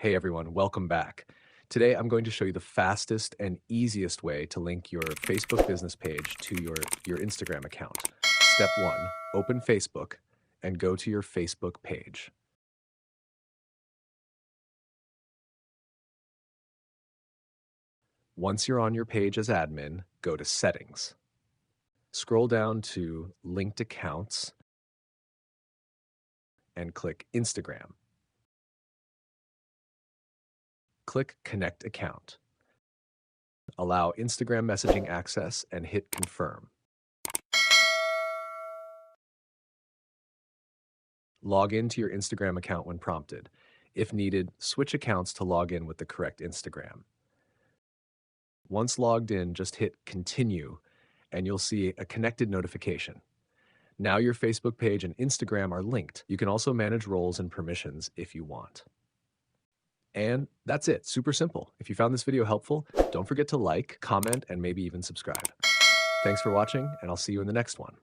Hey everyone, welcome back. Today I'm going to show you the fastest and easiest way to link your Facebook business page to your Instagram account. Step 1, open Facebook and go to your Facebook page. Once you're on your page as admin, go to Settings. Scroll down to Linked Accounts and click Instagram. Click Connect Account. Allow Instagram messaging access and hit Confirm. Log into your Instagram account when prompted. If needed, switch accounts to log in with the correct Instagram. Once logged in, just hit Continue, and you'll see a connected notification. Now your Facebook page and Instagram are linked. You can also manage roles and permissions if you want. And that's it, super simple. If you found this video helpful, don't forget to like, comment, and maybe even subscribe. Thanks for watching, and I'll see you in the next one.